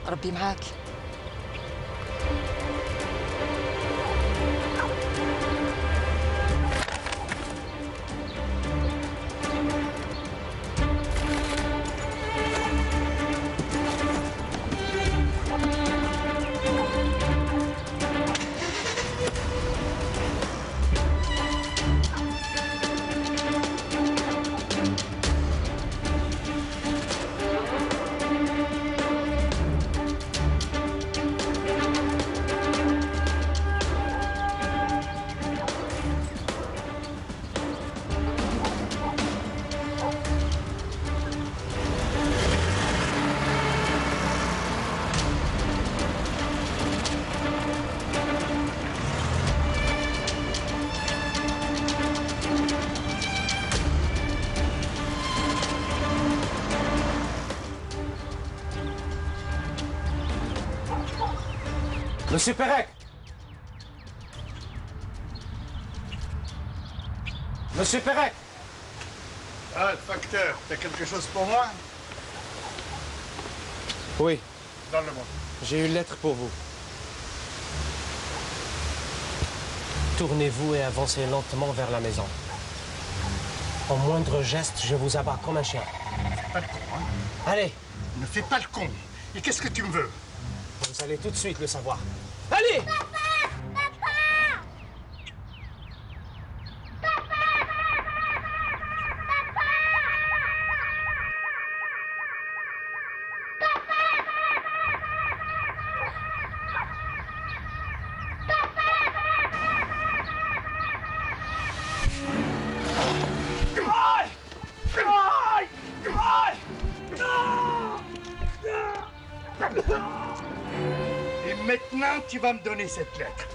ربي معاك. Monsieur Pérec! Monsieur Pérec! Ah, le facteur, t'as quelque chose pour moi? Oui, Donne-le-moi. j'ai une lettre pour vous. Tournez-vous et avancez lentement vers la maison. Au moindre geste, je vous abats comme un chien. Pas le con, hein? Allez, Ne fais pas le con. Et qu'est-ce que tu me veux? vous allez tout de suite le savoir. Allez! Et maintenant, tu vas me donner cette lettre.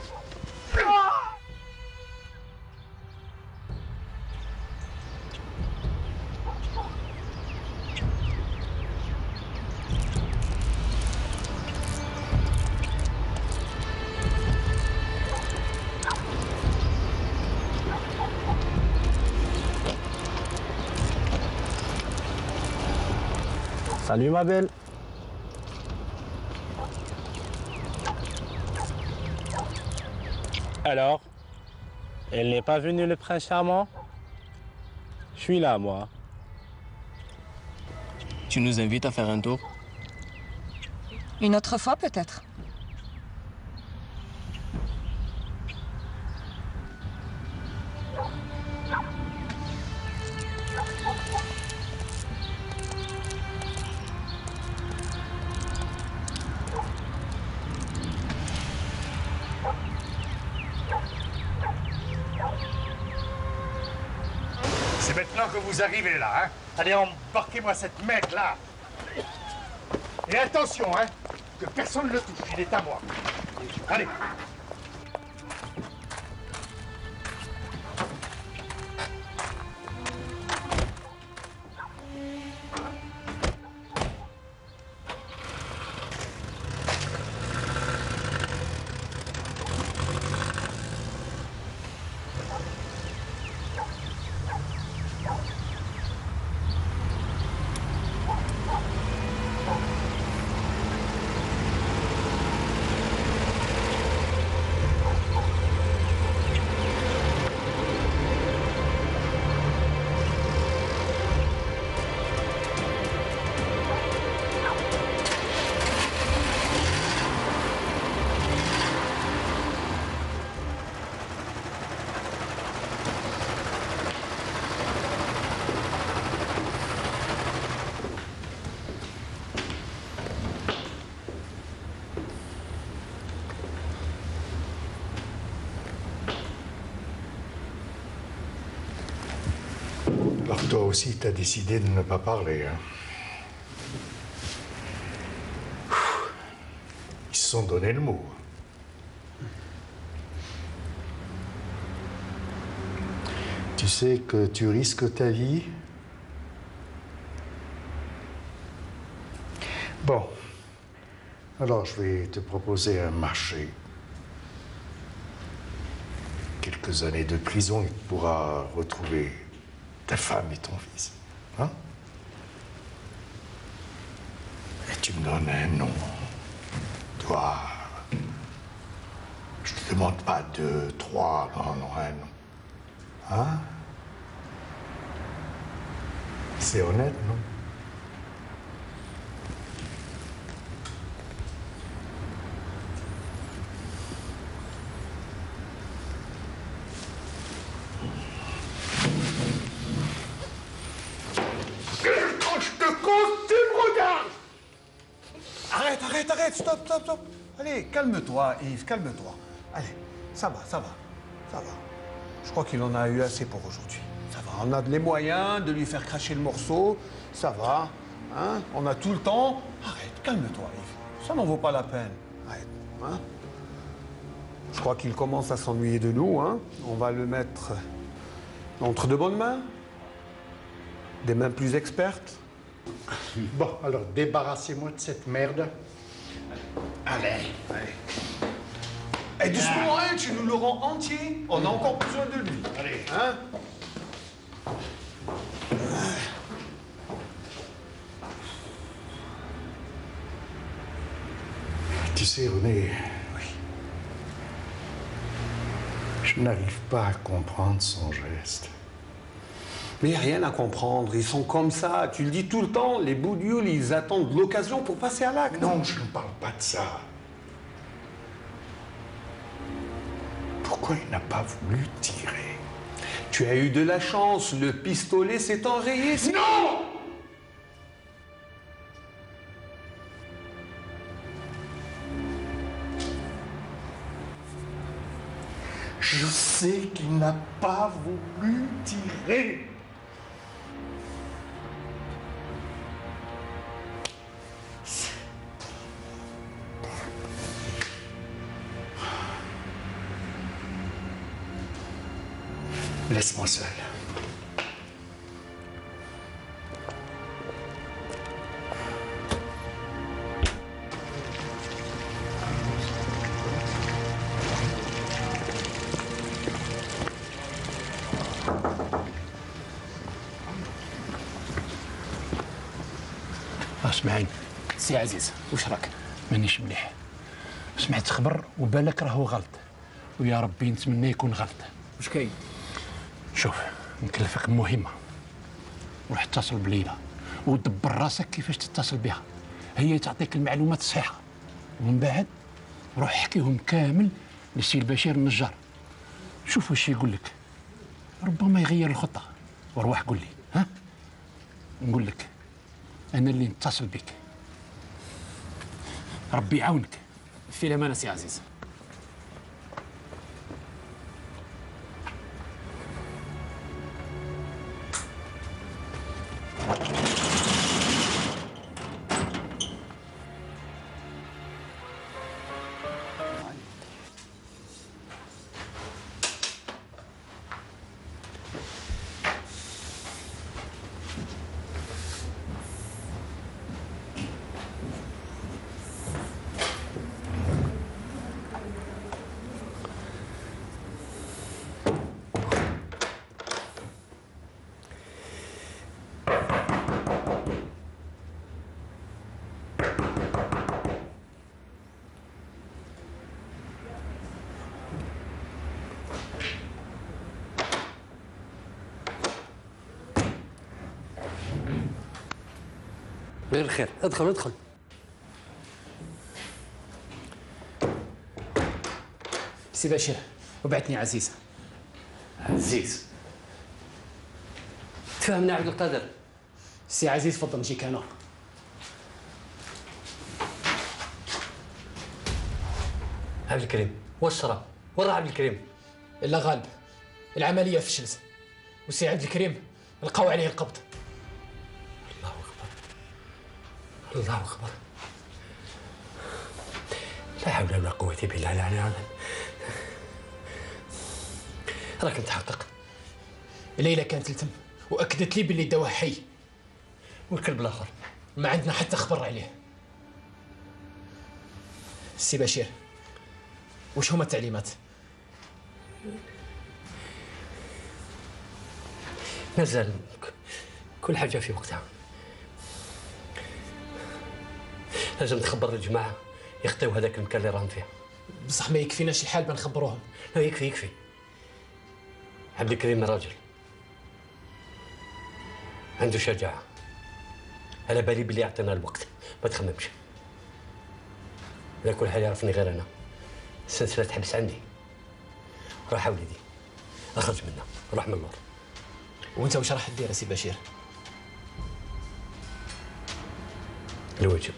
Salut ma belle. Alors, elle n'est pas venue le prince charmant? Je suis là, moi. Tu nous invites à faire un tour? Une autre fois peut-être. C'est maintenant que vous arrivez là, hein? Allez, embarquez-moi cette mec-là. Et attention, hein? Que personne ne le touche, il est à moi. Allez. Alors toi aussi, t'as décidé de ne pas parler, hein? Ils se sont donné le mot. Tu sais que tu risques ta vie? Bon. Alors, je vais te proposer un marché. Quelques années de prison et tu pourras retrouver ta femme et ton fils. Hein? Et tu me donnes un nom. demande pas 2, 3, non, non, hein, non. Hein? C'est honnête, non? Quand je te compte, tu me regardes! Arrête, stop. Allez, calme-toi, Yves, calme-toi. Allez, ça va. Je crois qu'il en a eu assez pour aujourd'hui. Ça va, on a les moyens de lui faire cracher le morceau. Ça va, hein? On a tout le temps. Arrête, calme-toi, Yves. Ça n'en vaut pas la peine. Arrête, hein? Je crois qu'il commence à s'ennuyer de nous, hein? On va le mettre entre de bonnes mains. Des mains plus expertes. Bon, alors débarrassez-moi de cette merde. Allez. Et doucement, hein, tu nous le rends entier. On a encore besoin de lui. Allez. Hein? Tu sais, René, oui. Je n'arrive pas à comprendre son geste. Mais il n'y a rien à comprendre, ils sont comme ça. Tu le dis tout le temps, les boudioles, ils attendent l'occasion pour passer à l'acte. Non, je ne parle pas de ça. Pourquoi il n'a pas voulu tirer? Tu as eu de la chance, le pistolet s'est enrayé. Non! Je sais qu'il n'a pas voulu tirer. Laisse-moi seul. اسمعيني سي عزيز، واش راك؟ مانيش مليح. سمعت خبر وبالك راهو غلط، ويا ربي نتمنى يكون غلط. واش كاين؟ شوف، نكلفك مهمه. روح اتصل بليلى ودبر راسك كيفاش تتصل بها، هي تعطيك المعلومات الصحيحه، ومن بعد روح احكيهم كامل للسي البشير النجار. شوف واش يقول لك، ربما يغير الخطه. وروح قول لي، ها؟ نقول لك انا اللي نتصل بك. ربي يعاونك. في الامانه سي عزيز. غير الخير، ادخل. سي بشير، وبعتني عزيز. عزيز تفهمنا عبد القادر. سي عزيز فضل نجيك انا. عبد الكريم واش صرا؟ وين راه عبد الكريم؟ الا غالب، العمليه فشلت وسي عبد الكريم لقاو عليه القبض. الله أكبر. لا حول ولا قوة إلا بالله العلي العظيم. راك متحقق؟ ليلى كانت تلتم واكدت لي باللي دواء حي. والكلب الاخر؟ ما عندنا حتى خبر عليه. سي بشير، وش هما التعليمات؟ مازال كل حاجة في وقتها. لازم تخبر الجماعة يخطيو هذاك المكان اللي راهم فيه. بصح ما يكفيناش الحال بنخبروهم. لا يكفي يكفي. عبد الكريم راجل عنده شجاعة، على بالي بلي يعطينا الوقت، ما تخممش. على كل حال يعرفني غير أنا، السلسلة تحبس عندي. روح وليدي اخرج منها، روح من اللور. وانت واش راح دير سي بشير؟ الواجب.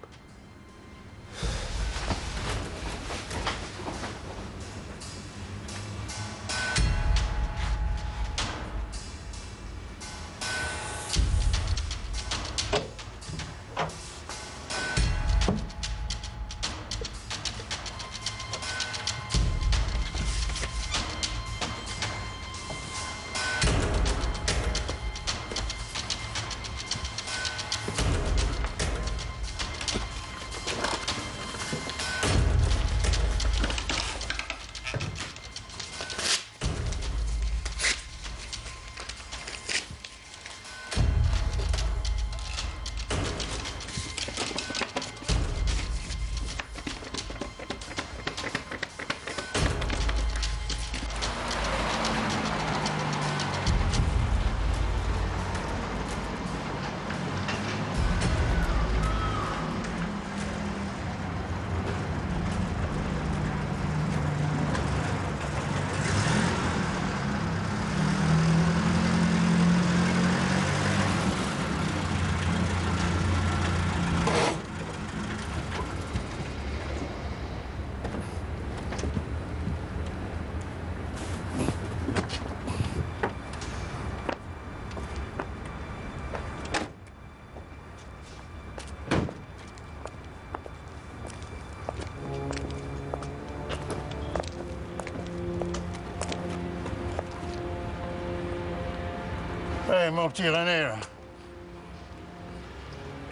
Hey, mon petit René, là.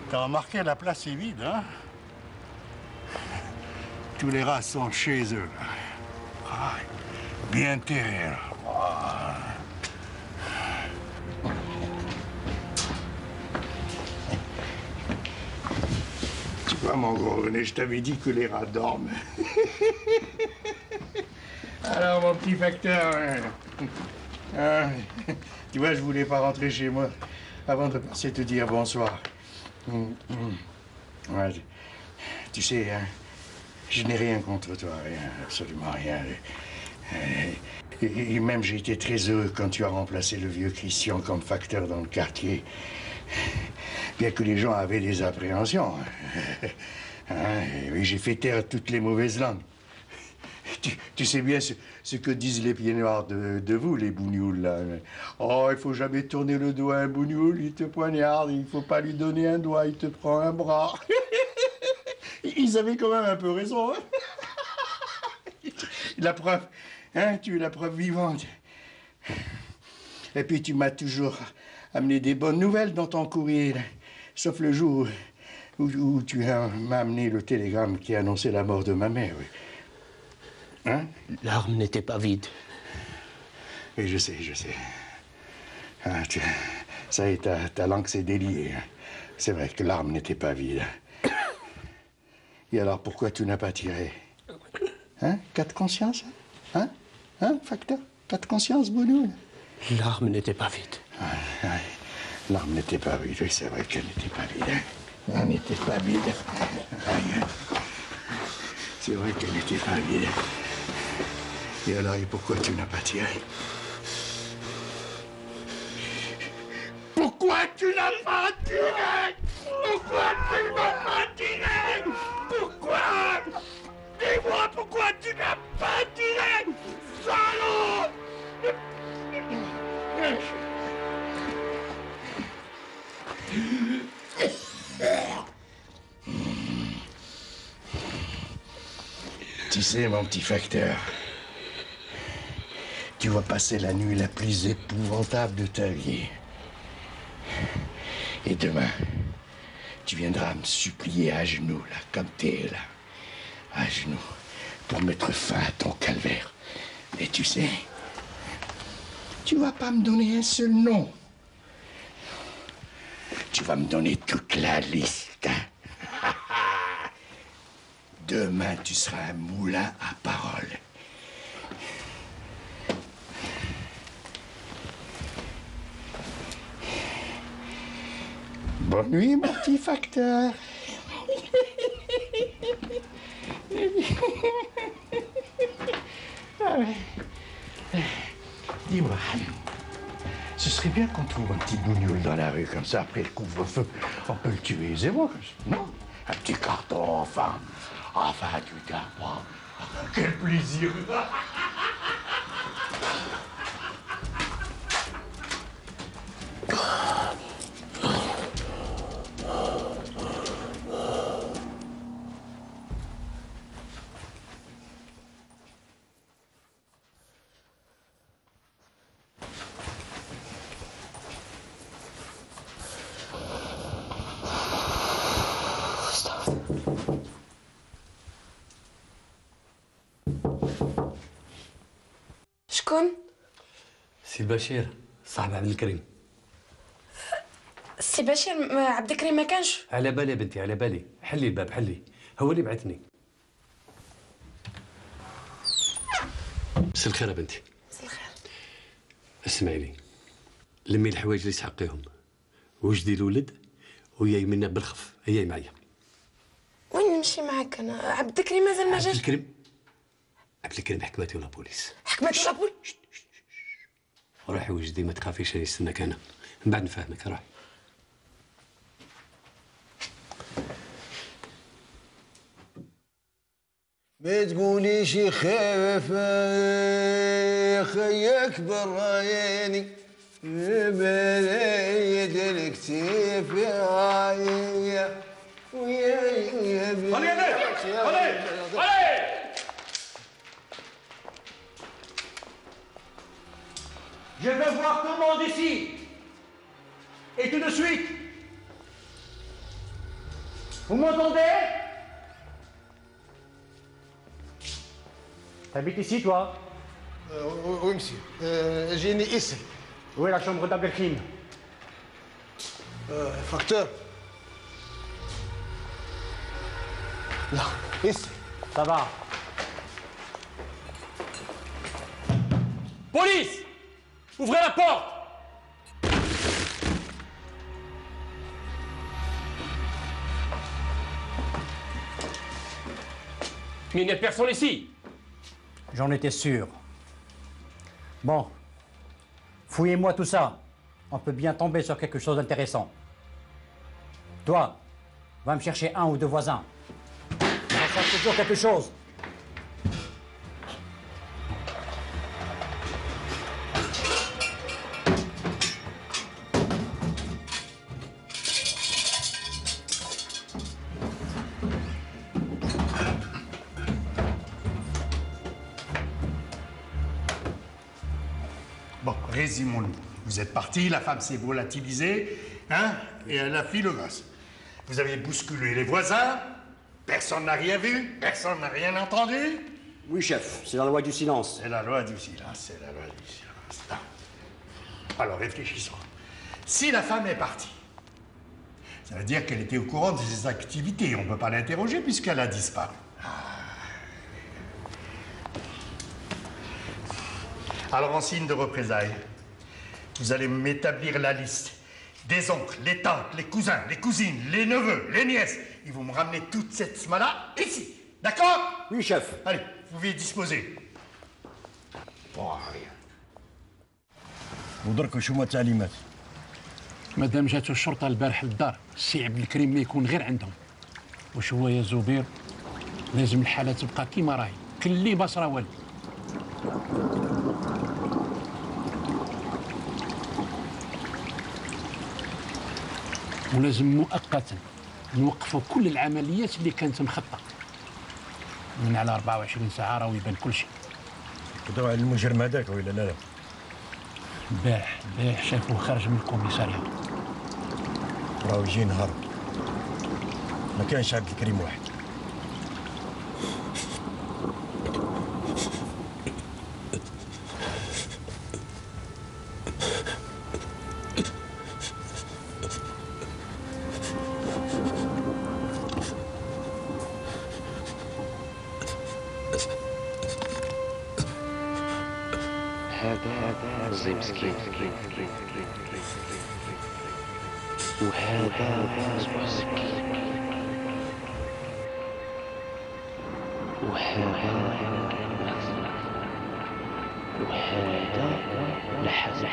T'as remarqué, la place est vide, hein? Tous les rats sont chez eux, là. Ah, bien terrés, là. Ah. Tu vois, mon gros René, je t'avais dit que les rats dorment. Alors, mon petit facteur, tu vois, je voulais pas rentrer chez moi avant de passer te dire bonsoir. Ouais, tu sais, hein, je n'ai rien contre toi, rien, absolument rien. Et même j'ai été très heureux quand tu as remplacé le vieux Christian comme facteur dans le quartier. Bien que les gens avaient des appréhensions. Hein, et j'ai fait taire toutes les mauvaises langues. Tu sais bien ce que disent les pieds noirs de vous, les bougnoules, là. Oh, il faut jamais tourner le dos à un bougnoul, il te poignarde, il faut pas lui donner un doigt, il te prend un bras. Ils avaient quand même un peu raison, hein. La preuve, hein, tu es la preuve vivante. Et puis tu m'as toujours amené des bonnes nouvelles dans ton courrier, là. Sauf le jour où tu m'as amené le télégramme qui annonçait la mort de ma mère, oui. Hein? L'arme n'était pas vide. Oui, je sais, je sais. Ah, ça y est, ta langue s'est déliée. C'est vrai que l'arme n'était pas vide. Et alors, pourquoi tu n'as pas tiré? Hein? Cas de conscience? Hein? Hein, facteur? Cas de conscience, Bounoul? L'arme n'était pas vide. Ouais. L'arme n'était pas vide, oui, c'est vrai qu'elle n'était pas vide. Elle n'était pas vide. C'est vrai qu'elle n'était pas vide. Et alors, et pourquoi tu n'as pas tiré? Pourquoi tu n'as pas tiré? Pourquoi tu n'as pas tiré? Pourquoi? Dis-moi pourquoi tu n'as pas tiré? Salaud! Tu sais, mon petit facteur, tu vas passer la nuit la plus épouvantable de ta vie. Et demain, tu viendras me supplier à genoux, là, comme t'es là, à genoux, pour mettre fin à ton calvaire. Et tu sais, tu vas pas me donner un seul nom. Tu vas me donner toute la liste. Hein? Demain, tu seras un moulin à parole. Bonne nuit, mon petit facteur. Dis-moi, ce serait bien qu'on trouve un petit bougnoul dans la rue, comme ça, après le couvre-feu. On peut le tuer aisément, non? Un petit carton, enfin. Enfin, tu t'apprends. Quel plaisir. شكون؟ سي بشير صاحب عبد الكريم. سي بشير عبد الكريم ما كانش. على بالي بنتي على بالي، حلي الباب حلي، هو اللي بعثني. مساء الخير يا بنتي. مساء الخير. اسمعي لي، لمي الحوايج اللي تحقيهم وجدي الولد وياي منا بالخف، هياي معايا. وين نمشي معاك انا؟ عبد الكريم مازال ما جاش. عبد الكريم حكمتي ولا بوليس. حكمتي ولا بوليس؟ روحي وجدي ما تخافيش، راني نستناك انا، من بعد نفهمك. روحي. ما تقوليش خايف يا خيك براياني بلايد الكتيف يا عيا ويا Je veux voir tout le monde ici. Et tout de suite. Vous m'entendez? T'habites ici, toi? Oui, monsieur. J'ai né ici. Où est la chambre d'Abdelkrim? Facteur. Là, ici. Ça va. Police! Ouvrez la porte! Mais il n'y a personne ici. J'en étais sûr. Bon, fouillez-moi tout ça. On peut bien tomber sur quelque chose d'intéressant. Toi, va me chercher un ou deux voisins. On sort toujours quelque chose. Bon, résumons-nous. Vous êtes parti, la femme s'est volatilisée, hein, et elle a fui le gosse. Vous avez bousculé les voisins, personne n'a rien vu, personne n'a rien entendu. Oui, chef, c'est la loi du silence. C'est la loi du silence, c'est la loi du silence. Non. Alors, réfléchissons. Si la femme est partie, ça veut dire qu'elle était au courant de ses activités. On ne peut pas l'interroger puisqu'elle a disparu. Alors, en signe de représailles, vous allez m'établir la liste des oncles, les tantes, les cousins, les cousines, les neveux, les nièces. Ils vont me ramener toute cette sma-là ici. D'accord? Oui, chef. Allez, vous pouvez disposer. ودرك شو هما التعليمات؟ مادام جاتو الشرطه البارح للدار السي عبد الكريم ما يكون غير عندهم. واش هو يا زبير لازم الحاله تبقى كيما راهي، كلي بصره والو. ولازم مؤقتا نوقفوا كل العمليات اللي كانت مخططه. من على 24 ساعه راه يبان كل شيء. قدروا على المجرم هذاك ولا لا؟ باح شافوه خارج من الكوميساريا. راهو يجي نهار ما كانش عبد الكريم واحد. هذا رزي مسكين وهذا زوج سكين وهذا لحظة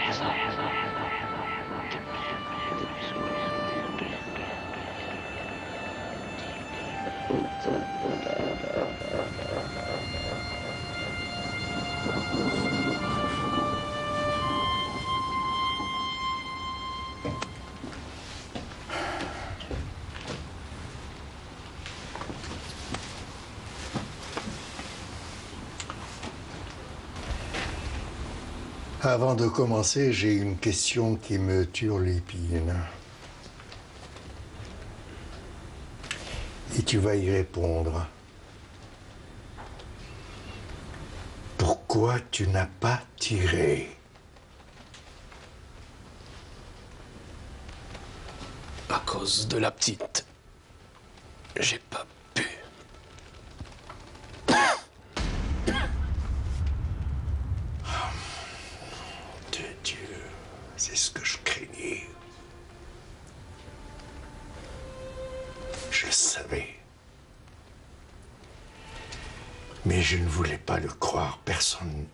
Avant de commencer, j'ai une question qui me turlupine. Et tu vas y répondre. Pourquoi tu n'as pas tiré? À cause de la petite. J'ai pas pu. De Dieu, c'est ce que je craignais. Je le savais. Mais je ne voulais pas le croire. Personne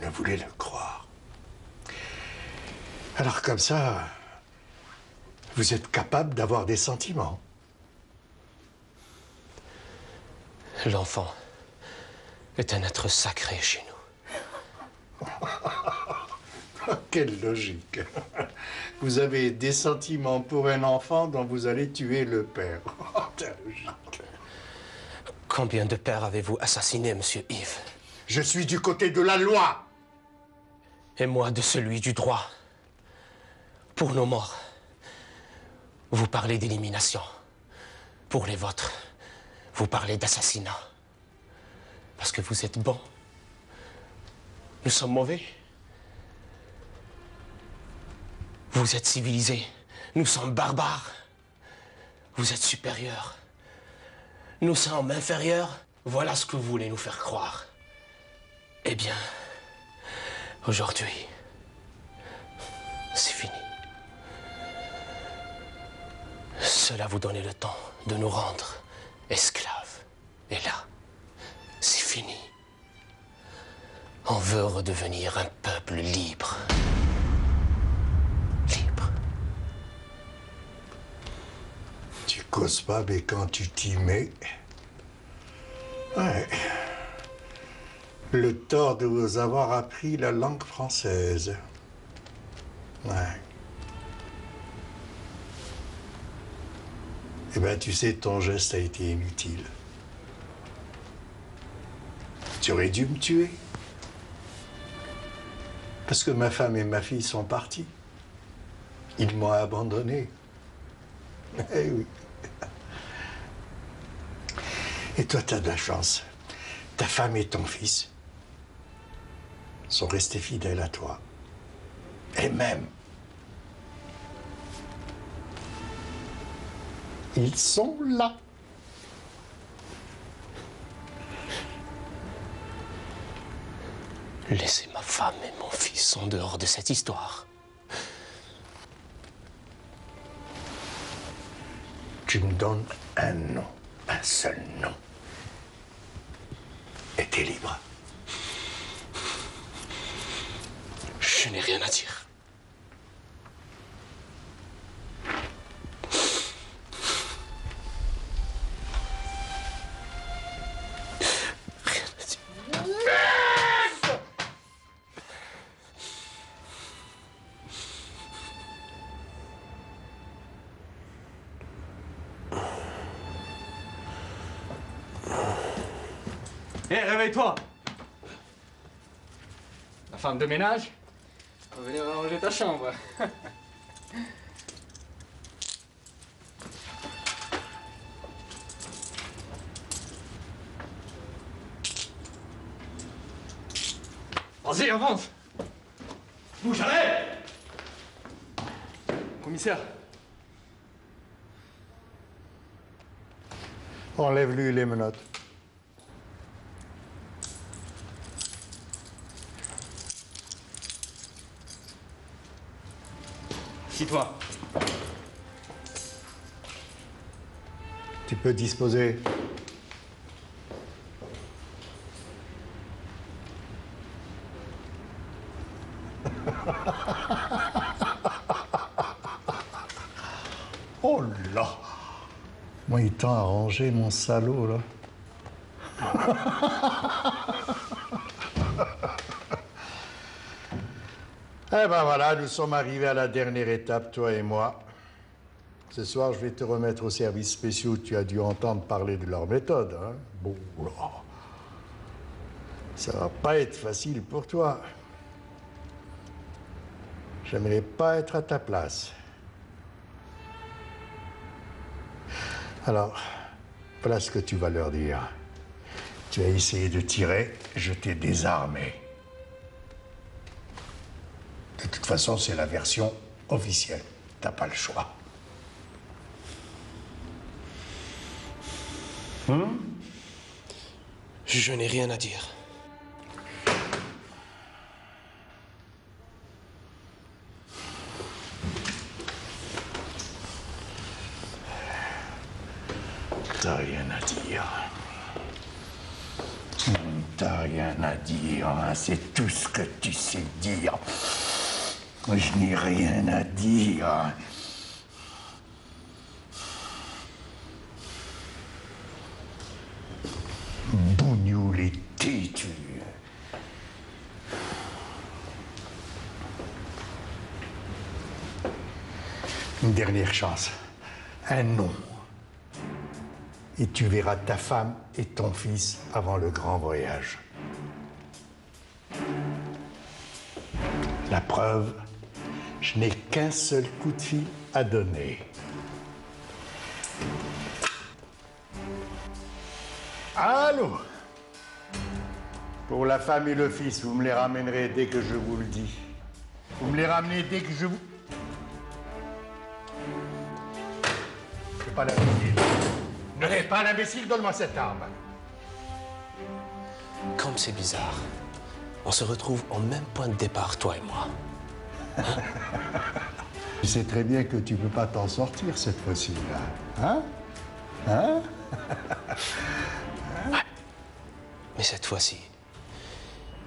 ne voulait le croire. Alors comme ça, vous êtes capable d'avoir des sentiments. L'enfant est un être sacré chez nous. Quelle logique. Vous avez des sentiments pour un enfant dont vous allez tuer le père. Quelle logique. Combien de pères avez-vous assassiné, monsieur Yves? Je suis du côté de la loi. Et moi de celui du droit. Pour nos morts, vous parlez d'élimination. Pour les vôtres, vous parlez d'assassinat. Parce que vous êtes bons. Nous sommes mauvais. Vous êtes civilisés. Nous sommes barbares. Vous êtes supérieurs. Nous sommes inférieurs. Voilà ce que vous voulez nous faire croire. Eh bien, aujourd'hui, c'est fini. Cela vous donnait le temps de nous rendre esclaves. Et là, c'est fini. On veut redevenir un peuple libre. Tu causes pas, mais quand tu t'y mets... Ouais. Le tort de vous avoir appris la langue française. Ouais. Eh bien, tu sais, ton geste a été inutile. Tu aurais dû me tuer. Parce que ma femme et ma fille sont partis. Ils m'ont abandonné. Eh oui. Et toi, tu as de la chance. Ta femme et ton fils sont restés fidèles à toi. Et même, ils sont là. Laissez ma femme et mon fils en dehors de cette histoire. Tu me donnes un nom, un seul nom. Et t'es libre. Je n'ai rien à dire. Rien à dire. Hé, réveille-toi! La femme de ménage va venir ranger ta chambre. Vas-y, avance! Bouge, allez! Commissaire. Enlève-lui les menottes. Assis-toi. Tu peux disposer. Oh là! Moi, il t'a arrangé, mon salaud, là. Eh ben voilà, nous sommes arrivés à la dernière étape, toi et moi. Ce soir, je vais te remettre aux services spéciaux. Tu as dû entendre parler de leur méthode, hein? Bon, là. Ça va pas être facile pour toi. J'aimerais pas être à ta place. Alors, voilà ce que tu vas leur dire. Tu as essayé de tirer, je t'ai désarmé. De toute façon, c'est la version officielle. T'as pas le choix. Je n'ai rien à dire. T'as rien à dire. T'as rien à dire, hein? C'est tout ce que tu sais dire. Je n'ai rien à dire. Bougnoul est têtu. Une dernière chance. Un nom. Et tu verras ta femme et ton fils avant le grand voyage. La preuve, je n'ai qu'un seul coup de fil à donner. Allô? Pour la femme et le fils, vous me les ramènerez dès que je vous le dis. Vous me les ramenez dès que je vous... Je suis pas l'imbécile. Ne n'es pas l'imbécile, donne-moi cette arme. Comme c'est bizarre. On se retrouve au même point de départ, toi et moi. Tu sais très bien que tu peux pas t'en sortir cette fois-ci, là. Hein? Hein? Ouais. Mais cette fois-ci,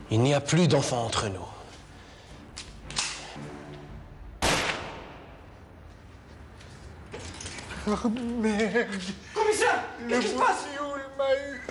il n'y a plus d'enfants entre nous. Oh merde! Commissaire! Qu'est-ce qui se passe? Bougnoul m'a eu!